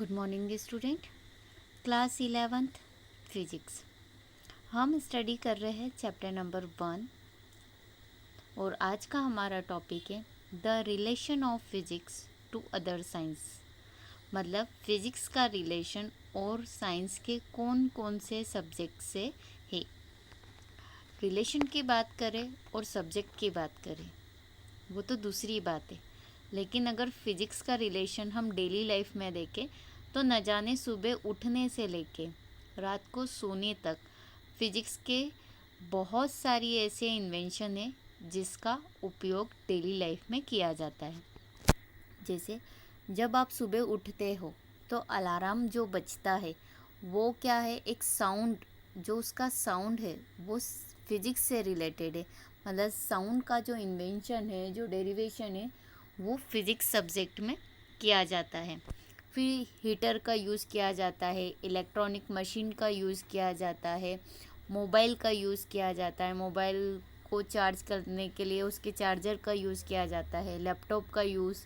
Good morning student. Class 11th physics हम study कर रहे हैं चैप्टर नंबर 1 और आज का हमारा टॉपिक है the relation of physics to other science. मतलब फिजिक्स का रिलेशन और साइंस के कौन कौन से सब्जेक्ट से है। रिलेशन की बात करें और सब्जेक्ट की बात करें वो तो दूसरी बात है, लेकिन अगर फिजिक्स का रिलेशन हम डेली लाइफ में देखें तो न जाने सुबह उठने से लेके रात को सोने तक फिजिक्स के बहुत सारी ऐसे इन्वेंशन है जिसका उपयोग डेली लाइफ में किया जाता है। जैसे जब आप सुबह उठते हो तो अलार्म जो बजता है वो क्या है, एक साउंड, जो उसका साउंड है वो फिजिक्स से रिलेटेड है। मतलब साउंड का जो इन्वेंशन है, जो डेरिवेशन है वो फिजिक्स सब्जेक्ट में किया जाता है। फिर हीटर का यूज़ किया जाता है, इलेक्ट्रॉनिक मशीन का यूज़ किया जाता है, मोबाइल का यूज़ किया जाता है, मोबाइल को चार्ज करने के लिए उसके चार्जर का यूज़ किया जाता है, लैपटॉप का यूज़,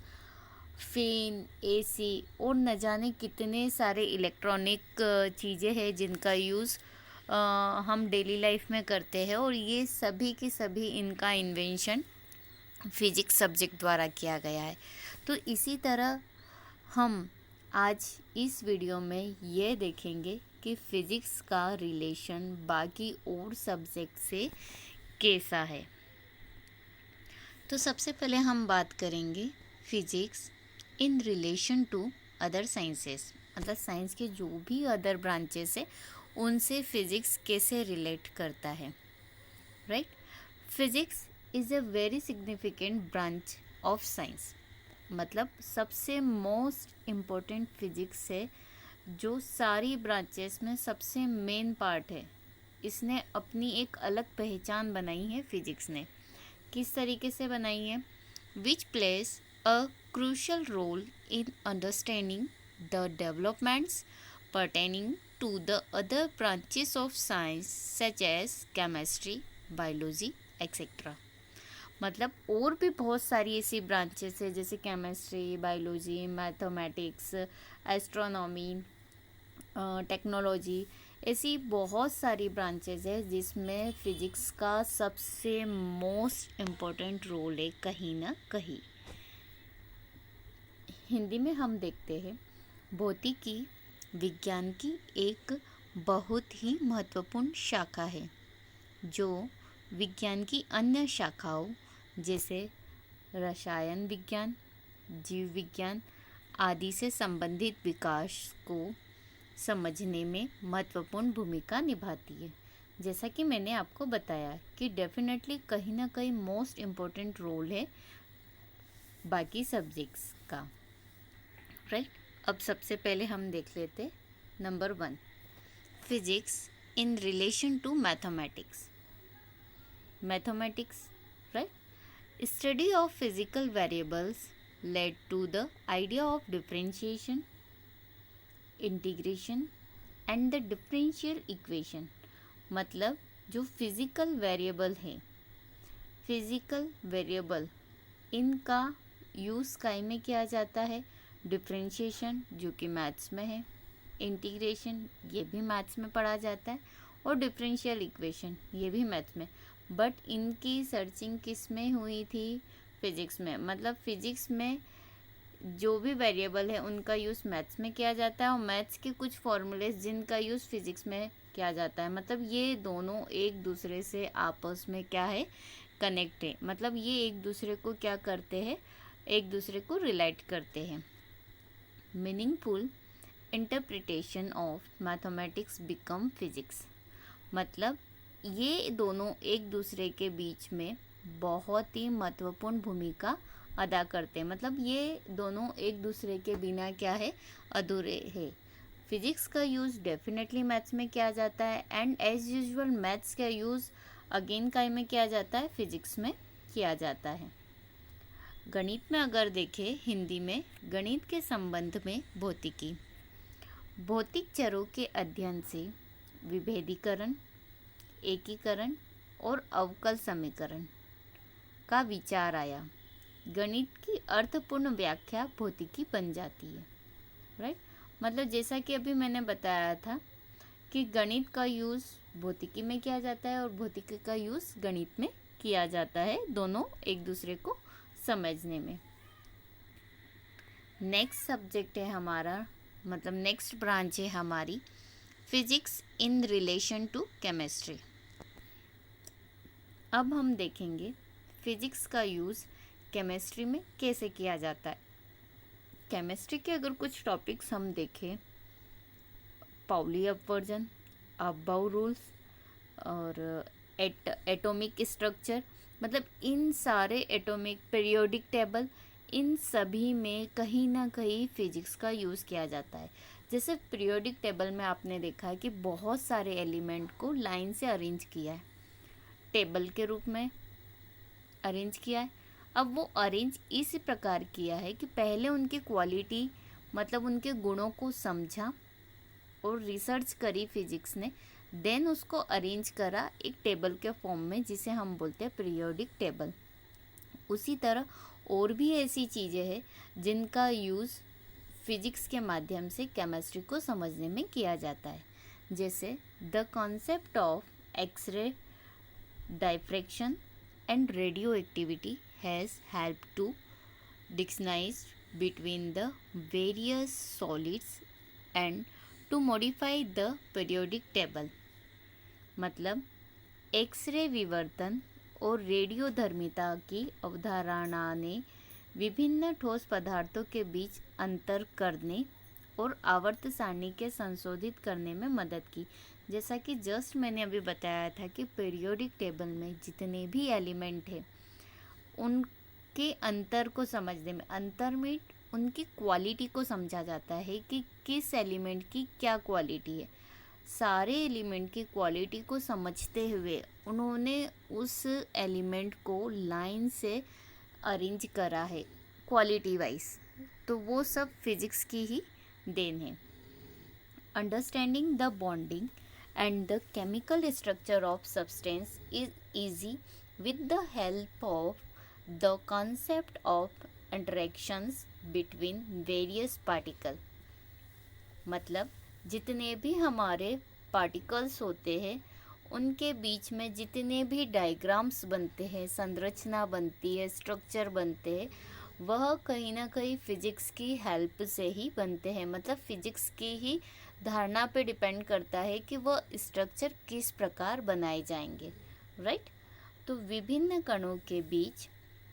फैन, एसी और न जाने कितने सारे इलेक्ट्रॉनिक चीज़ें हैं जिनका यूज़ हम डेली लाइफ में करते हैं। और ये सभी के सभी इनका इन्वेंशन फिजिक्स सब्जेक्ट द्वारा किया गया है। तो इसी तरह हम आज इस वीडियो में ये देखेंगे कि फिजिक्स का रिलेशन बाकी और सब्जेक्ट से कैसा है। तो सबसे पहले हम बात करेंगे physics in relation to other sciences. मतलब साइंस के जो भी अदर ब्रांचेस है उनसे फिजिक्स कैसे रिलेट करता है, right. Physics is a very significant branch of science. मतलब सबसे मोस्ट इम्पोर्टेंट फिजिक्स है, जो सारी ब्रांचेस में सबसे मेन पार्ट है। इसने अपनी एक अलग पहचान बनाई है फिजिक्स ने। किस तरीके से बनाई है? Which place a crucial role in understanding the developments pertaining to the other branches of science such as chemistry, biology, etc. मतलब और भी बहुत सारी ऐसी ब्रांचेस है जैसे chemistry, biology, mathematics, astronomy, technology, ऐसी बहुत सारी ब्रांचेस है जिसमें फिजिक्स का सबसे मोस्ट इम्पोर्टेंट रोल है कहीं ना कहीं। हिंदी में हम देखते हैं भौतिकी विज्ञान की एक बहुत ही महत्वपूर्ण शाखा है जो विज्ञान की अन्य शाखाओं जैसे रसायन विज्ञान, जीव विज्ञान आदि से संबंधित विकास को समझने में महत्वपूर्ण भूमिका निभाती है। जैसा कि मैंने आपको बताया कि डेफिनेटली कहीं ना कहीं मोस्ट इम्पोर्टेंट रोल है बाकी सब्जेक्ट्स का, राइट। अब सबसे पहले हम देख लेते number 1, physics in relation to mathematics. Mathematics, right. Study of physical variables led to the idea of differentiation, integration and the differential equation। मतलब जो फिजिकल वेरिएबल है, फिजिकल वेरिएबल इनका यूज़ काई में किया जाता है? डिफरेंशिएशन जो कि मैथ्स में है, इंटीग्रेशन ये भी मैथ्स में पढ़ा जाता है, और डिफरेंशियल इक्वेशन ये भी मैथ्स में। बट इनकी सर्चिंग किस में हुई थी? फिजिक्स में। मतलब फिजिक्स में जो भी वेरिएबल है उनका यूज़ मैथ्स में किया जाता है और मैथ्स के कुछ फॉर्मूलेज जिनका यूज़ फिजिक्स में किया जाता है। मतलब ये दोनों एक दूसरे से आपस में क्या है, कनेक्ट है। मतलब ये एक दूसरे को क्या करते हैं, एक दूसरे को रिलेट करते हैं। Meaningful interpretation of mathematics become physics. मतलब ये दोनों एक दूसरे के बीच में बहुत ही महत्वपूर्ण भूमिका अदा करते हैं। मतलब ये दोनों एक दूसरे के बिना क्या है, अधूरे है। फिजिक्स का यूज़ डेफिनेटली मैथ्स में किया जाता है एंड एज यूजुअल मैथ्स का यूज़ अगेन काय में किया जाता है, फिजिक्स में किया जाता है। गणित में अगर देखें, हिंदी में गणित के संबंध में भौतिकी, भौतिक चरों के अध्ययन से विभेदीकरण, एकीकरण और अवकल समीकरण का विचार आया। गणित की अर्थपूर्ण व्याख्या भौतिकी बन जाती है, राइट। मतलब जैसा कि अभी मैंने बताया था कि गणित का यूज़ भौतिकी में किया जाता है और भौतिकी का यूज़ गणित में किया जाता है, दोनों एक दूसरे को समझने में। नेक्स्ट सब्जेक्ट है हमारा, मतलब नेक्स्ट ब्रांच है हमारी, physics in relation to chemistry. अब हम देखेंगे फिजिक्स का यूज़ केमिस्ट्री में कैसे किया जाता है। केमिस्ट्री के अगर कुछ टॉपिक्स हम देखें, पाउली अपवर्जन, अबाउ रूल्स और एटॉमिक स्ट्रक्चर, मतलब इन सारे एटॉमिक पीरियोडिक टेबल, इन सभी में कहीं ना कहीं फिजिक्स का यूज़ किया जाता है। जैसे पीरियोडिक टेबल में आपने देखा है कि बहुत सारे एलिमेंट को लाइन से अरेंज किया है, टेबल के रूप में अरेंज किया है। अब वो अरेंज इस प्रकार किया है कि पहले उनकी क्वालिटी, मतलब उनके गुणों को समझा और रिसर्च करी फिजिक्स ने, देन उसको अरेंज करा एक टेबल के फॉर्म में, जिसे हम बोलते हैं पीरियोडिक टेबल। उसी तरह और भी ऐसी चीज़ें हैं जिनका यूज़ फिजिक्स के माध्यम से केमिस्ट्री को समझने में किया जाता है। जैसे the concept of X ray diffraction and radioactivity has helped to distinguish between the various solids and to modify the periodic table। मतलब एक्सरे विवर्तन और रेडियोधर्मिता की अवधारणा ने विभिन्न ठोस पदार्थों के बीच अंतर करने और आवर्त सारणी के संशोधित करने में मदद की। जैसा कि जस्ट मैंने अभी बताया था कि पीरियोडिक टेबल में जितने भी एलिमेंट हैं उनके अंतर को समझने में, अंतर में उनकी क्वालिटी को समझा जाता है कि किस एलिमेंट की क्या क्वालिटी है। सारे एलिमेंट की क्वालिटी को समझते हुए उन्होंने उस एलिमेंट को लाइन से अरेंज करा है क्वालिटी वाइज। तो वो सब फिजिक्स की ही देन है। Understanding the bonding and the chemical structure of substance is easy with the help of the concept of interactions between various particles। मतलब जितने भी हमारे पार्टिकल्स होते हैं उनके बीच में जितने भी डायग्राम्स बनते हैं, संरचना बनती है, स्ट्रक्चर बनते हैं, वह कहीं ना कहीं फिजिक्स की हेल्प से ही बनते हैं। मतलब फिजिक्स की ही धारणा पे डिपेंड करता है कि वह स्ट्रक्चर किस प्रकार बनाए जाएंगे, राइट। तो विभिन्न कणों के बीच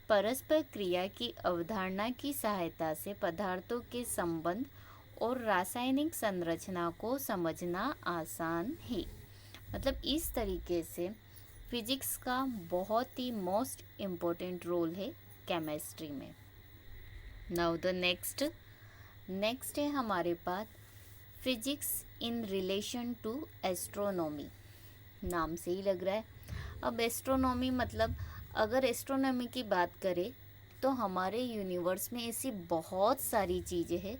परस्पर क्रिया की अवधारणा की सहायता से पदार्थों के संबंध और रासायनिक संरचना को समझना आसान है। मतलब इस तरीके से फिजिक्स का बहुत ही मोस्ट इम्पोर्टेंट रोल है केमिस्ट्री में। नाउ द नेक्स्ट है हमारे पास physics in relation to astronomy. नाम से ही लग रहा है। अब एस्ट्रोनॉमी मतलब अगर एस्ट्रोनॉमी की बात करें तो हमारे यूनिवर्स में ऐसी बहुत सारी चीज़ें हैं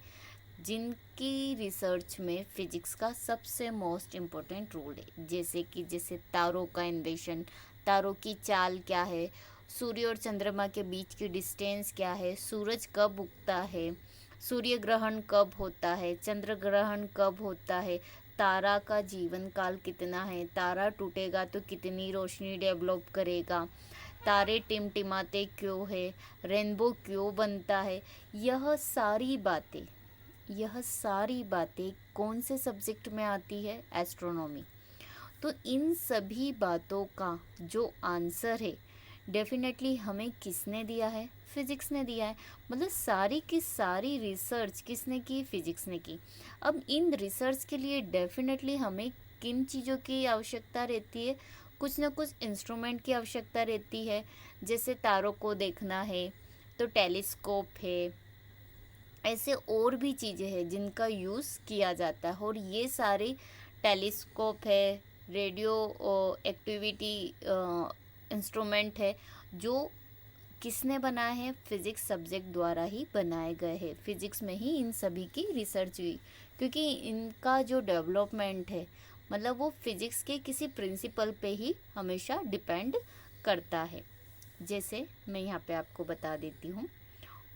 जिनकी रिसर्च में फिजिक्स का सबसे मोस्ट इम्पोर्टेंट रोल है। जैसे तारों का इन्वेशन, तारों की चाल क्या है, सूर्य और चंद्रमा के बीच की डिस्टेंस क्या है, सूरज कब उगता है, सूर्य ग्रहण कब होता है, चंद्र ग्रहण कब होता है, तारा का जीवन काल कितना है, तारा टूटेगा तो कितनी रोशनी डेवलप करेगा, तारे टिमटिमाते क्यों है, रेनबो क्यों बनता है। यह सारी बातें कौन से सब्जेक्ट में आती है? एस्ट्रोनॉमी। तो इन सभी बातों का जो आंसर है डेफिनेटली हमें किसने दिया है? फिजिक्स ने दिया है। मतलब सारी की सारी रिसर्च किसने की? फिजिक्स ने की। अब इन रिसर्च के लिए डेफिनेटली हमें किन चीज़ों की आवश्यकता रहती है? कुछ ना कुछ इंस्ट्रूमेंट की आवश्यकता रहती है। जैसे तारों को देखना है तो टेलीस्कोप है, ऐसे और भी चीज़ें हैं जिनका यूज़ किया जाता है। और ये सारे टेलीस्कोप है, रेडियो एक्टिविटी इंस्ट्रूमेंट है जो किसने बनाए हैं? फिज़िक्स सब्जेक्ट द्वारा ही बनाए गए हैं। फिज़िक्स में ही इन सभी की रिसर्च हुई, क्योंकि इनका जो डेवलपमेंट है मतलब वो फिज़िक्स के किसी प्रिंसिपल पे ही हमेशा डिपेंड करता है। जैसे मैं यहाँ पे आपको बता देती हूँ,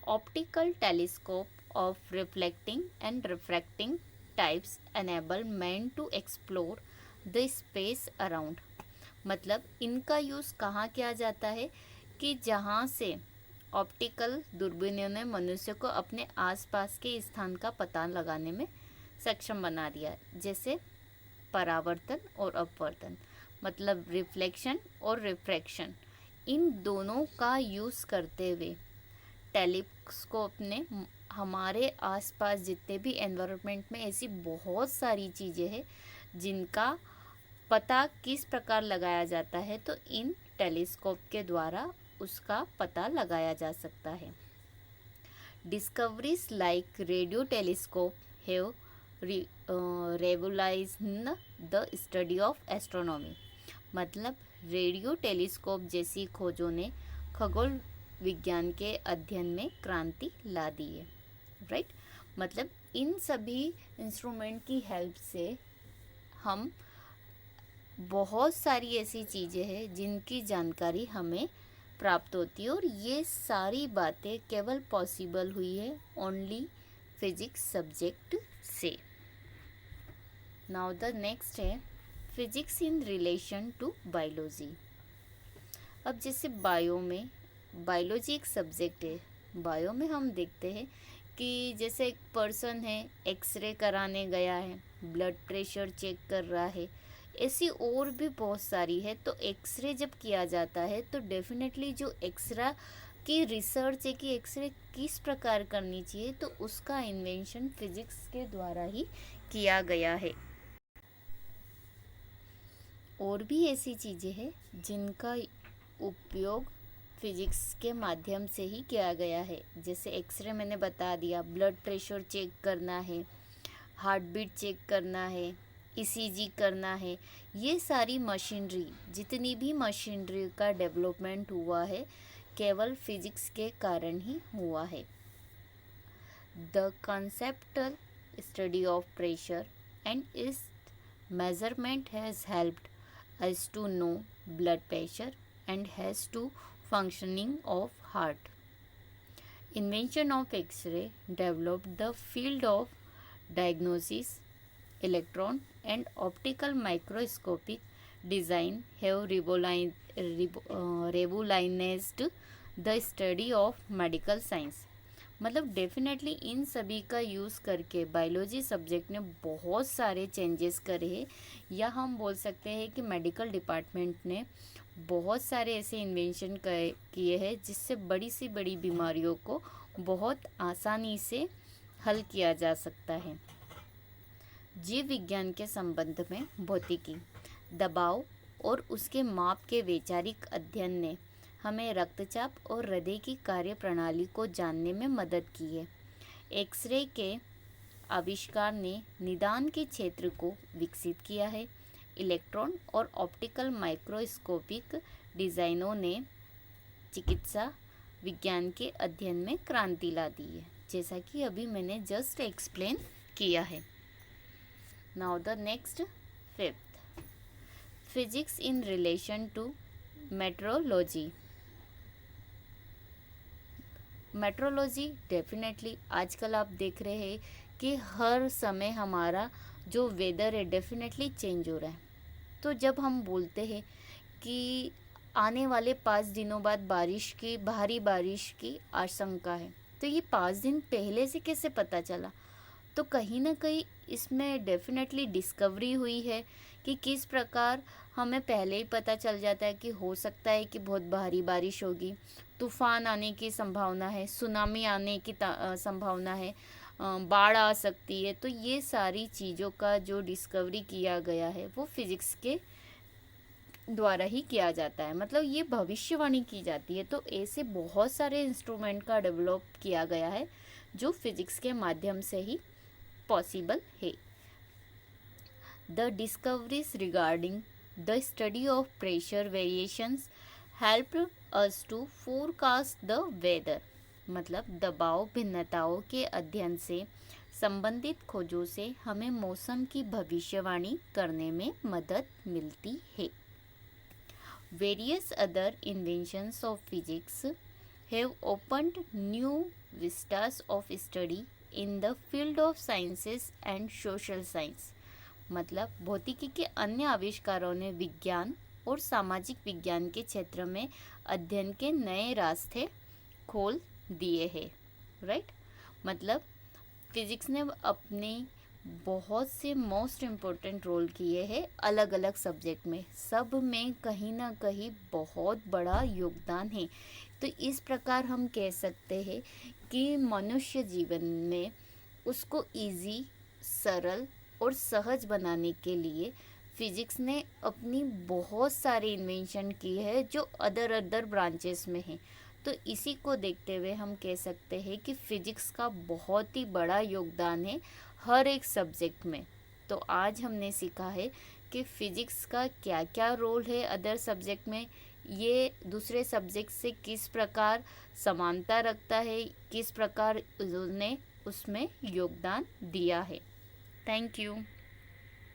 Optical telescope of reflecting and refracting types enable man to explore the space around. मतलब इनका यूज़ कहाँ किया जाता है कि जहाँ से ऑप्टिकल दूरबीनों ने मनुष्य को अपने आसपास के स्थान का पता लगाने में सक्षम बना दिया, जैसे परावर्तन और अपवर्तन, मतलब रिफ्लेक्शन और रिफ्रैक्शन। इन दोनों का यूज़ करते हुए टेलीस्कोप ने हमारे आसपास जितने भी एनवायरनमेंट में ऐसी बहुत सारी चीज़ें हैं जिनका पता किस प्रकार लगाया जाता है, तो इन टेलीस्कोप के द्वारा उसका पता लगाया जा सकता है। Discoveries like radio telescope have revolutionised the study of astronomy. मतलब रेडियो टेलीस्कोप जैसी खोजों ने खगोल विज्ञान के अध्ययन में क्रांति ला दी है, राइट। मतलब इन सभी इंस्ट्रूमेंट की हेल्प से हम बहुत सारी ऐसी चीज़ें हैं जिनकी जानकारी हमें प्राप्त होती है, और ये सारी बातें केवल पॉसिबल हुई है ओनली फिजिक्स सब्जेक्ट से। नाउ द नेक्स्ट है physics in relation to biology. अब जैसे बायोलॉजी एक सब्जेक्ट है। बायो में हम देखते हैं कि जैसे एक पर्सन है, एक्सरे कराने गया है, ब्लड प्रेशर चेक कर रहा है, ऐसी और भी बहुत सारी है। तो एक्सरे जब किया जाता है तो डेफिनेटली जो एक्सरे की रिसर्च है कि एक्सरे किस प्रकार करनी चाहिए, तो उसका इन्वेंशन फिजिक्स के द्वारा ही किया गया है। और भी ऐसी चीज़ें हैं जिनका उपयोग फिजिक्स के माध्यम से ही किया गया है, जैसे एक्सरे मैंने बता दिया, ब्लड प्रेशर चेक करना है, हार्ट बीट चेक करना है, ईसीजी करना है। ये सारी मशीनरी, जितनी भी मशीनरी का डेवलपमेंट हुआ है, केवल फिजिक्स के कारण ही हुआ है। The conceptual study of pressure and its measurement has helped us to know blood pressure and has to functioning of heart. Invention of X-ray developed the field of diagnosis. Electron and optical microscopic design have revolutionized the study of medical science. मतलब definitely in सभी का use करके biology subject ने बहुत सारे changes करे हैं, या हम बोल सकते हैं कि मेडिकल डिपार्टमेंट ने बहुत सारे ऐसे इन्वेंशन किए हैं जिससे बड़ी सी बड़ी बीमारियों को बहुत आसानी से हल किया जा सकता है। जीव विज्ञान के संबंध में भौतिकी, दबाव और उसके माप के वैचारिक अध्ययन ने हमें रक्तचाप और हृदय की कार्यप्रणाली को जानने में मदद की है। एक्सरे के आविष्कार ने निदान के क्षेत्र को विकसित किया है। इलेक्ट्रॉन और ऑप्टिकल माइक्रोस्कोपिक डिज़ाइनों ने चिकित्सा विज्ञान के अध्ययन में क्रांति ला दी है, जैसा कि अभी मैंने जस्ट एक्सप्लेन किया है। Now the next fifth, physics in relation to metrology. Metrology definitely आजकल आप देख रहे हैं कि हर समय हमारा जो वेदर है डेफिनेटली चेंज हो रहा है। तो जब हम बोलते हैं कि आने वाले 5 दिनों बाद भारी बारिश की आशंका है, तो ये 5 दिन पहले से कैसे पता चला? तो कहीं ना कहीं इसमें डेफिनेटली डिस्कवरी हुई है कि किस प्रकार हमें पहले ही पता चल जाता है कि हो सकता है कि बहुत भारी बारिश होगी, तूफान आने की संभावना है, सुनामी आने की संभावना है, बाढ़ आ सकती है। तो ये सारी चीज़ों का जो डिस्कवरी किया गया है वो फिज़िक्स के द्वारा ही किया जाता है, मतलब ये भविष्यवाणी की जाती है। तो ऐसे बहुत सारे इंस्ट्रूमेंट का डेवलप किया गया है जो फिज़िक्स के माध्यम से ही पॉसिबल है। The discoveries regarding the study of pressure variations help us to forecast the weather. मतलब दबाव भिन्नताओं के अध्ययन से संबंधित खोजों से हमें मौसम की भविष्यवाणी करने में मदद मिलती है। Various other inventions of physics have opened new vistas of study in the field of sciences and social science। मतलब भौतिकी के अन्य आविष्कारों ने विज्ञान और सामाजिक विज्ञान के क्षेत्र में अध्ययन के नए रास्ते खोल दिए हैं। राइट, मतलब फिजिक्स ने अपनी बहुत से मोस्ट इम्पोर्टेंट रोल किए हैं अलग अलग सब्जेक्ट में, सब में कहीं ना कहीं बहुत बड़ा योगदान है। तो इस प्रकार हम कह सकते हैं कि मनुष्य जीवन में उसको इजी, सरल और सहज बनाने के लिए फिजिक्स ने अपनी बहुत सारी इन्वेंशन की है जो अदर ब्रांचेस में हैं। तो इसी को देखते हुए हम कह सकते हैं कि फिजिक्स का बहुत ही बड़ा योगदान है हर एक सब्जेक्ट में। तो आज हमने सीखा है कि फिजिक्स का क्या क्या रोल है अदर सब्जेक्ट में, ये दूसरे सब्जेक्ट से किस प्रकार समानता रखता है, किस प्रकार उसने उसमें योगदान दिया है। Thank you.